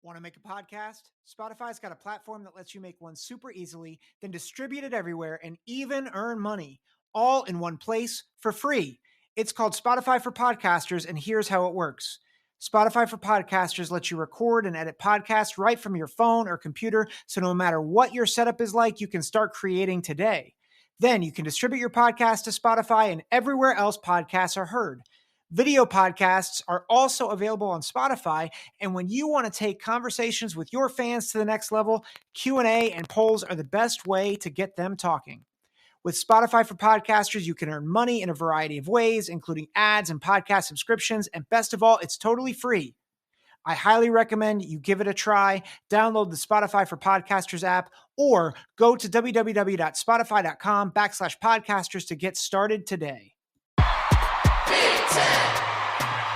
Want to make a podcast? Spotify's got a platform that lets you make one super easily, then distribute it everywhere and even earn money, all in one place for free. It's called Spotify for Podcasters, and here's how it works. Spotify for Podcasters lets you record and edit podcasts right from your phone or computer, so no matter what your setup is like, you can start creating today. Then you can distribute your podcast to Spotify and everywhere else podcasts are heard. Video podcasts are also available on Spotify, and when you want to take conversations with your fans to the next level, Q&A and polls are the best way to get them talking. With Spotify for Podcasters, you can earn money in a variety of ways, including ads and podcast subscriptions, and best of all, it's totally free. I highly recommend you give it a try. Download the Spotify for Podcasters app or go to www.spotify.com/podcasters to get started today. Big Ten,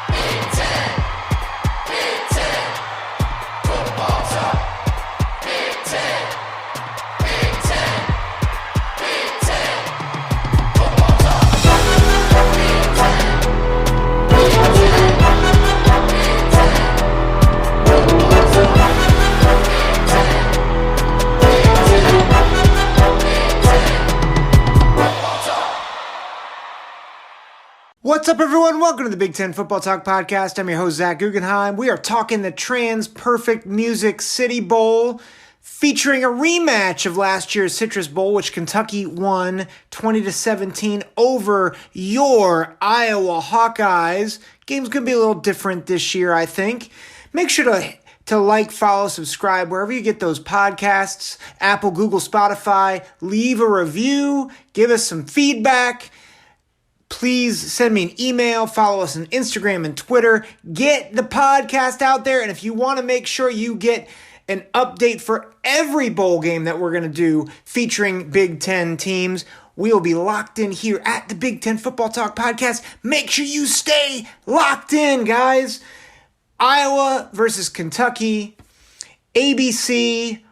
Big Ten, Big Ten, football talk. Big Ten, Big Ten, Big Ten, football talk. Big Ten, Big Ten, Big Ten, football talk. Big Ten, Big Ten, Big Ten, football talk. What's up, everyone? Welcome to the Big Ten Football Talk Podcast. I'm your host, Zach Guggenheim. We are talking the TransPerfect Music City Bowl, featuring a rematch of last year's Citrus Bowl, which Kentucky won 20-17 over your Iowa Hawkeyes. Game's going to be a little different this year, I think. Make sure to like, follow, subscribe, wherever you get those podcasts, Apple, Google, Spotify. Leave a review. Give us some feedback. Please send me an email, follow us on Instagram and Twitter. Get the podcast out there. And if you want to make sure you get an update for every bowl game that we're going to do featuring Big Ten teams, we will be locked in here at the Big Ten Football Talk Podcast. Make sure you stay locked in, guys. Iowa versus Kentucky, ABC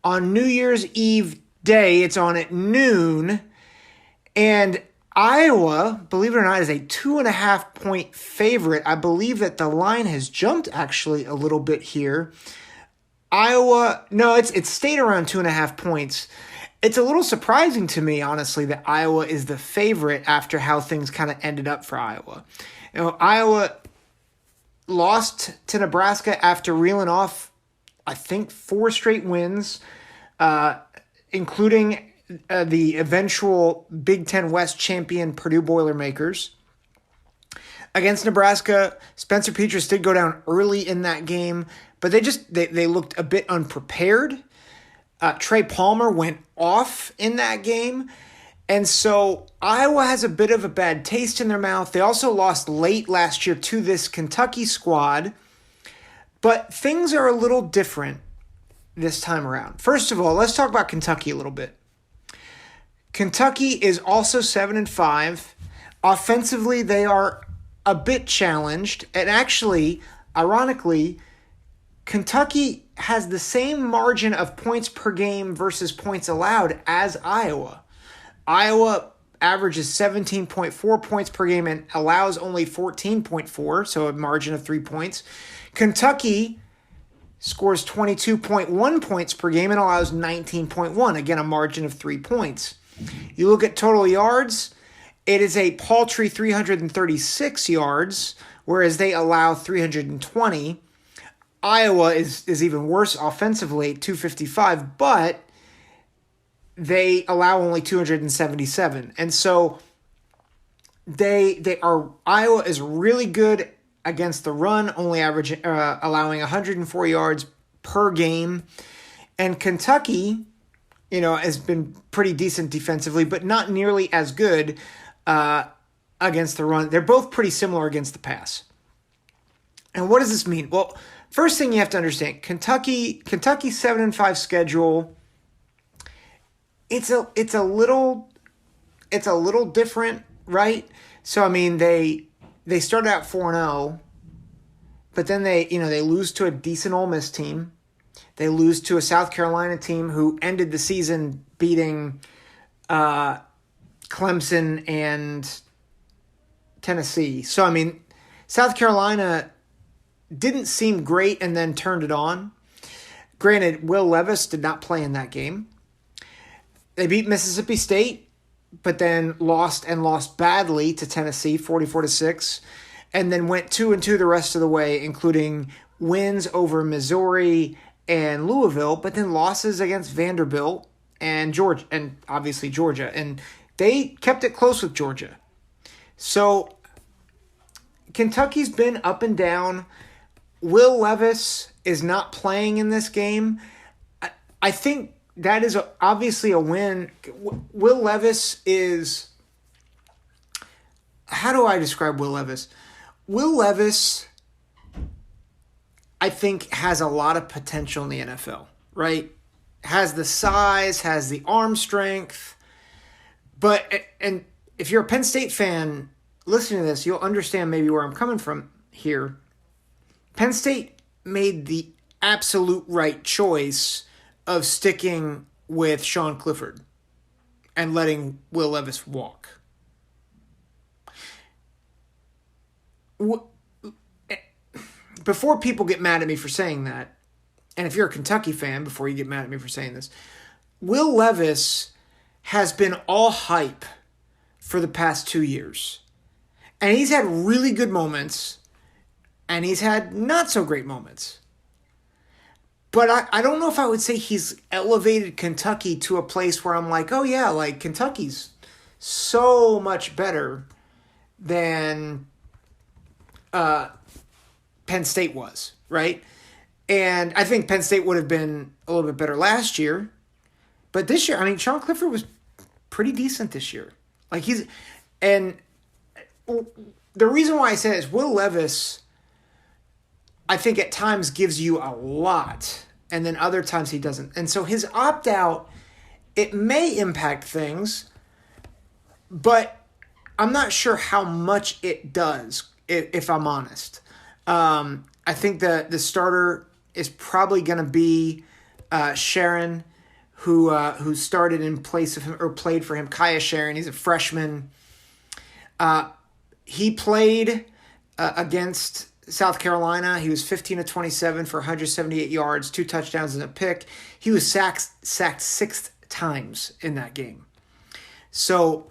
on New Year's Eve day. It's on at noon. And Iowa, believe it or not, is a 2.5 point favorite. I believe that the line has jumped actually a little bit here. Iowa, no, it's stayed around 2.5 points. It's a little surprising to me, honestly, that Iowa is the favorite after how things kind of ended up for Iowa. You know, Iowa lost to Nebraska after reeling off, I think, 4 straight wins, including the eventual Big Ten West champion Purdue Boilermakers. Against Nebraska, Spencer Petras did go down early in that game, but they looked a bit unprepared. Trey Palmer went off in that game, and so Iowa has a bit of a bad taste in their mouth. They also lost late last year to this Kentucky squad, but things are a little different this time around. First of all, let's talk about Kentucky a little bit. Kentucky is also 7-5. Offensively, they are a bit challenged. And actually, ironically, Kentucky has the same margin of points per game versus points allowed as Iowa. Iowa averages 17.4 points per game and allows only 14.4, so a margin of 3 points. Kentucky scores 22.1 points per game and allows 19.1, again, a margin of 3 points. You look at total yards, it is a paltry 336 yards, whereas they allow 320. Iowa is even worse offensively, 255, but they allow only 277. And so Iowa is really good against the run, only allowing 104 yards per game. And Kentucky, has been pretty decent defensively, but not nearly as good against the run. They're both pretty similar against the pass. And what does this mean? Well, first thing you have to understand, Kentucky's 7-5 schedule, it's a little different, right? So I mean, they started out 4-0, but then they lose to a decent Ole Miss team. They lose to a South Carolina team who ended the season beating Clemson and Tennessee. So, I mean, South Carolina didn't seem great and then turned it on. Granted, Will Levis did not play in that game. They beat Mississippi State, but then lost badly to Tennessee, 44-6, and then went 2-2 the rest of the way, including wins over Missouri and Louisville, but then losses against Vanderbilt and Georgia, and obviously Georgia, and they kept it close with Georgia. So Kentucky's been up and down. Will Levis is not playing in this game. I think that is obviously a win. Will Levis is... How do I describe Will Levis? Will Levis, I think, has a lot of potential in the NFL, right? Has the size, has the arm strength. And if you're a Penn State fan listening to this, you'll understand maybe where I'm coming from here. Penn State made the absolute right choice of sticking with Sean Clifford and letting Will Levis walk. Before people get mad at me for saying that, and if you're a Kentucky fan, before you get mad at me for saying this, Will Levis has been all hype for the past 2 years. And he's had really good moments, and he's had not so great moments. But I don't know if I would say he's elevated Kentucky to a place where I'm like, oh yeah, like Kentucky's so much better than Penn State was, right? And I think Penn State would have been a little bit better last year. But this year, I mean, Sean Clifford was pretty decent this year. And the reason why I say is Will Levis, I think at times gives you a lot, and then other times he doesn't. And so his opt-out, it may impact things, but I'm not sure how much it does, if I'm honest. I think the starter is probably going to be Sharon, who started in place of him or played for him. Kaya Sharon, he's a freshman. He played against South Carolina. He was 15 of 27 for 178 yards, 2 touchdowns and a pick. He was sacked 6 times in that game. So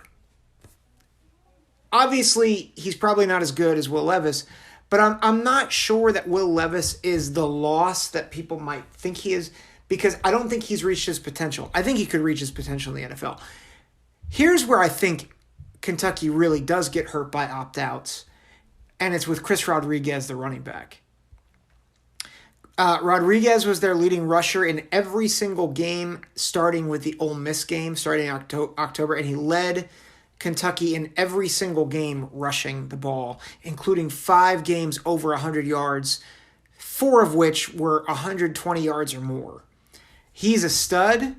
obviously he's probably not as good as Will Levis, but I'm not sure that Will Levis is the loss that people might think he is, because I don't think he's reached his potential. I think he could reach his potential in the NFL. Here's where I think Kentucky really does get hurt by opt-outs, and it's with Chris Rodriguez, the running back. Rodriguez was their leading rusher in every single game, starting with the Ole Miss game, starting in October, and he led Kentucky in every single game rushing the ball, including 5 games over 100 yards, 4 of which were 120 yards or more. He's a stud.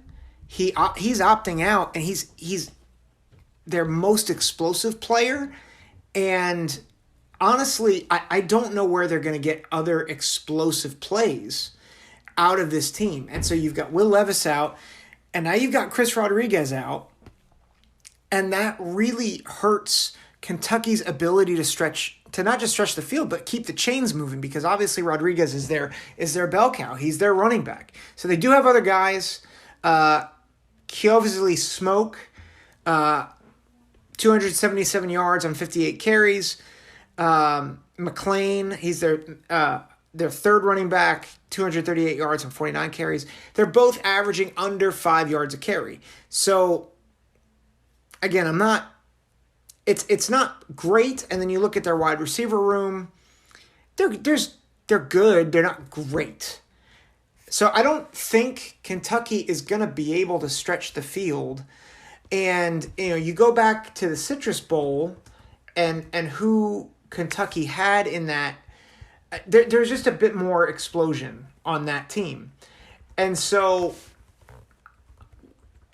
He's opting out, and he's their most explosive player. And honestly, I don't know where they're going to get other explosive plays out of this team. And so you've got Will Levis out, and now you've got Chris Rodriguez out. And that really hurts Kentucky's ability to not just stretch the field, but keep the chains moving, because obviously Rodriguez is their bell cow. He's their running back. So they do have other guys. Kiovasley Smoke, 277 yards on 58 carries. McLean, he's their third running back, 238 yards on 49 carries. They're both averaging under 5 yards a carry. So again, it's not great. And then you look at their wide receiver room, they're good. They're not great. So I don't think Kentucky is going to be able to stretch the field. And, you go back to the Citrus Bowl and who Kentucky had in that, there's just a bit more explosion on that team. And so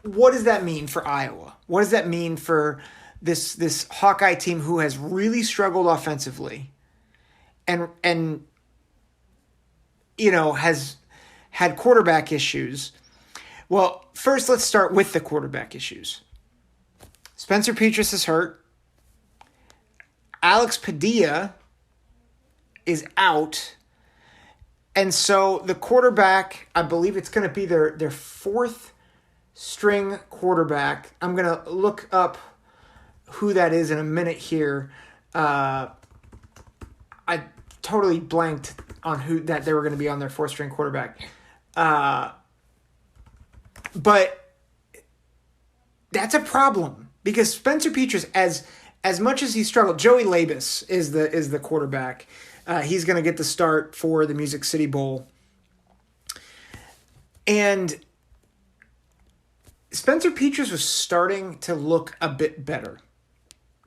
what does that mean for Iowa? What does that mean for this Hawkeye team who has really struggled offensively and has had quarterback issues? Well, first let's start with the quarterback issues. Spencer Petras is hurt. Alex Padilla is out. And so the quarterback, I believe it's going to be their fourth string quarterback. I'm going to look up who that is in a minute here. I totally blanked on who that they were going to be on their fourth string quarterback. But that's a problem because Spencer Petras, as much as he struggled, Joey Levis is the quarterback. He's going to get the start for the Music City Bowl. And Spencer Petras was starting to look a bit better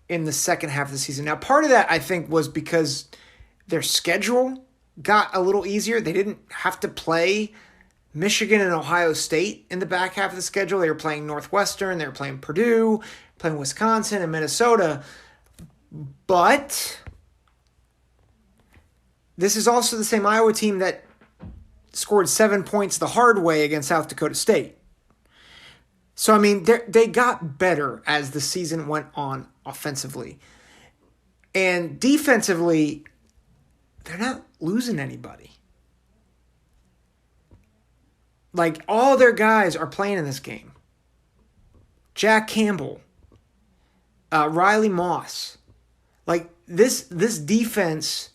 in the second half of the season. Now, part of that, I think, was because their schedule got a little easier. They didn't have to play Michigan and Ohio State in the back half of the schedule. They were playing Northwestern, they were playing Purdue, playing Wisconsin and Minnesota. But this is also the same Iowa team that scored 7 points the hard way against South Dakota State. So, I mean, they got better as the season went on offensively. And defensively, they're not losing anybody. Like, all their guys are playing in this game. Jack Campbell, Riley Moss. Like, this defense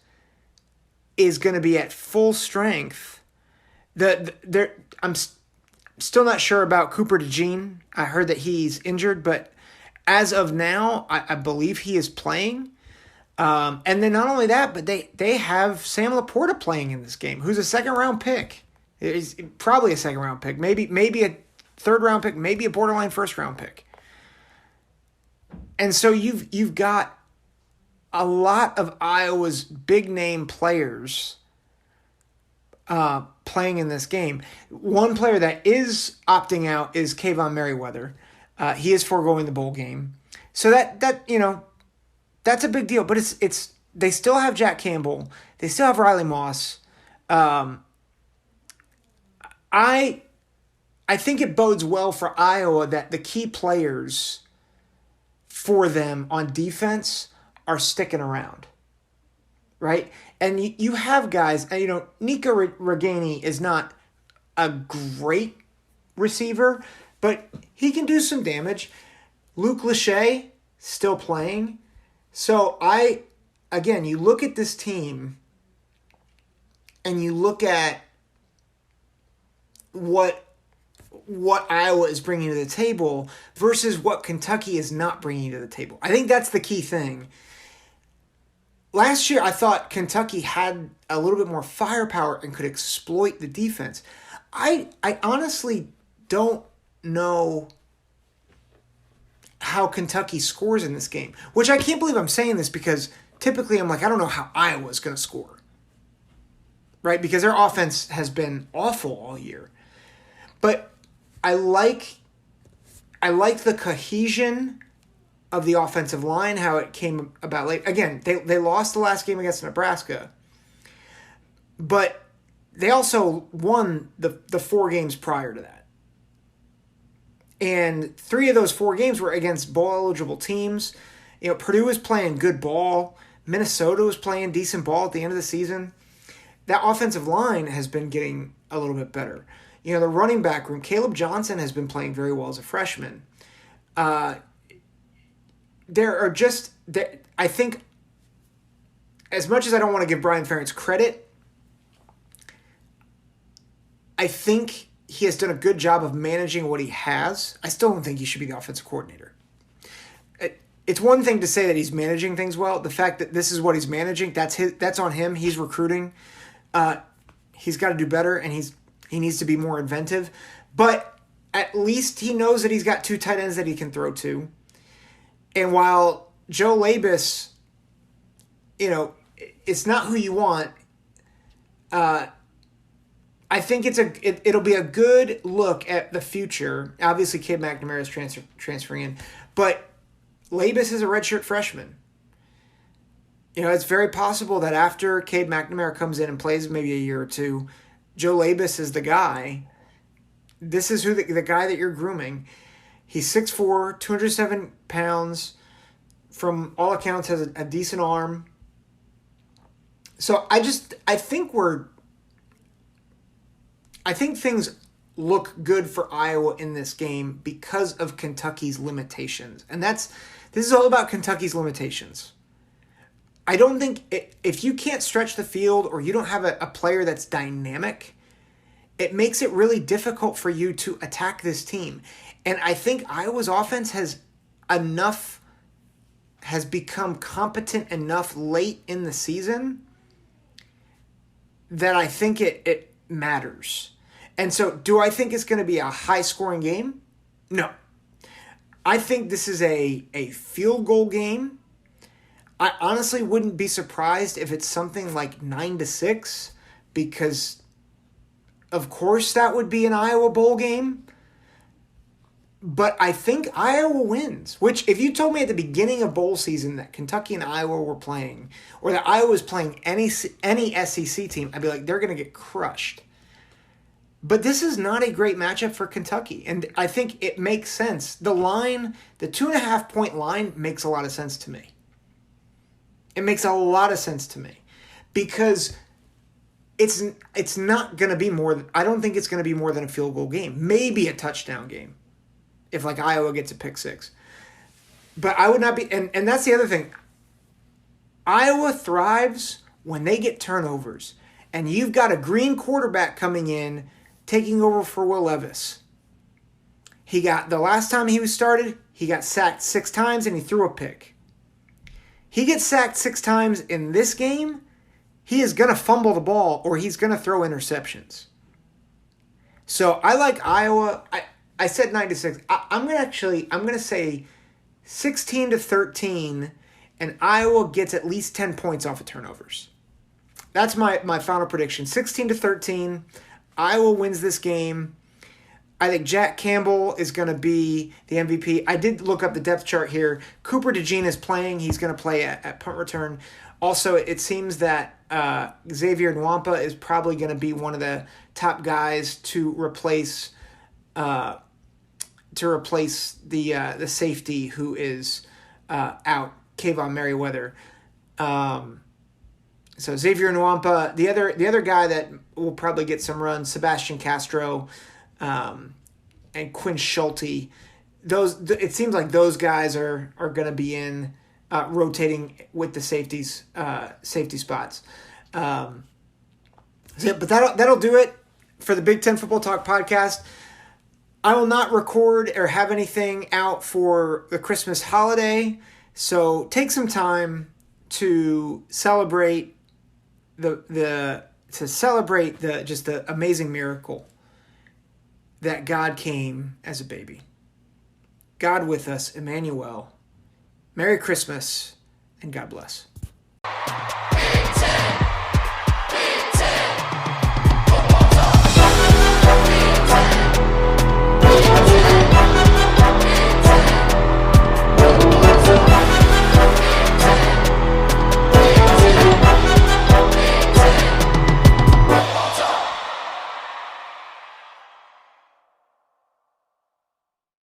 is going to be at full strength. I'm still not sure about Cooper DeJean. I heard that he's injured, but as of now, I believe he is playing. And then not only that, but they have Sam LaPorta playing in this game, who's a second-round pick. He's probably a second-round pick, maybe a third-round pick, maybe a borderline first-round pick. And so you've got a lot of Iowa's big-name players playing in this game. One player that is opting out is Kayvon Merriweather. He is foregoing the bowl game. So that that's a big deal. But it's they still have Jack Campbell. They still have Riley Moss. I think it bodes well for Iowa that the key players for them on defense are sticking around, right? And you have guys, Nika Reganey is not a great receiver, but he can do some damage. Luke Lachey still playing. So you look at this team and you look at what Iowa is bringing to the table versus what Kentucky is not bringing to the table. I think that's the key thing. Last year, I thought Kentucky had a little bit more firepower and could exploit the defense. I honestly don't know how Kentucky scores in this game, which I can't believe I'm saying this because typically I'm like, I don't know how Iowa's going to score, right? Because their offense has been awful all year. But I like the cohesion of the offensive line, how it came about late. Again, they lost the last game against Nebraska, but they also won the 4 games prior to that. And 3 of those 4 games were against bowl-eligible teams. Purdue was playing good ball. Minnesota was playing decent ball at the end of the season. That offensive line has been getting a little bit better. The running back room, Caleb Johnson has been playing very well as a freshman. I think, as much as I don't want to give Brian Ferentz credit, I think he has done a good job of managing what he has. I still don't think he should be the offensive coordinator. It's one thing to say that he's managing things well. The fact that this is what he's managing, that's on him. He's recruiting. He's got to do better, and he needs to be more inventive. But at least he knows that he's got 2 tight ends that he can throw to. And while Joe Labus, it's not who you want, I think it'll be a good look at the future. Obviously, Cade McNamara is transferring in, but Labus is a redshirt freshman. It's very possible that after Cade McNamara comes in and plays maybe a year or 2, Joe Labus is the guy. This is who the guy that you're grooming. He's 6'4", 207 pounds. From all accounts, has a decent arm. So I think we're I think things look good for Iowa in this game because of Kentucky's limitations. And this is all about Kentucky's limitations. I don't think if you can't stretch the field or you don't have a player that's dynamic, it makes it really difficult for you to attack this team. And I think Iowa's offense has become competent enough late in the season that I think it matters. And so, do I think it's going to be a high-scoring game? No. I think this is a field goal game. I honestly wouldn't be surprised if it's something like 9-6, because, of course, that would be an Iowa Bowl game. But I think Iowa wins, which if you told me at the beginning of bowl season that Kentucky and Iowa were playing, or that Iowa was playing any SEC team, I'd be like, they're going to get crushed. But this is not a great matchup for Kentucky, and I think it makes sense. The line, the 2.5-point line, makes a lot of sense to me. It makes a lot of sense to me because it's not going to be more. I don't think it's going to be more than a field goal game, maybe a touchdown game, if like Iowa gets a pick six. But I would not be, and that's the other thing. Iowa thrives when they get turnovers, and you've got a green quarterback coming in, taking over for Will Levis. The last time he was started, he got sacked 6 times and he threw a pick. He gets sacked 6 times in this game, he is going to fumble the ball or he's going to throw interceptions. So I like Iowa. I said 9-6. I'm going to say 16-13, and Iowa gets at least 10 points off of turnovers. That's my final prediction. 16-13. Iowa wins this game. I think Jack Campbell is going to be the MVP. I did look up the depth chart here. Cooper DeJean is playing. He's going to play at punt return. Also, it seems that Xavier Nwampa is probably going to be one of the top guys to replace the safety who is out, Kayvon Merriweather. So Xavier Nwampa, the other guy that will probably get some runs, Sebastian Castro, and Quinn Schulte. It seems like those guys are going to be in rotating with the safety spots. But that'll do it for the Big Ten Football Talk podcast. I will not record or have anything out for the Christmas holiday, so take some time to celebrate the amazing miracle that God came as a baby. God with us, Emmanuel. Merry Christmas and God bless.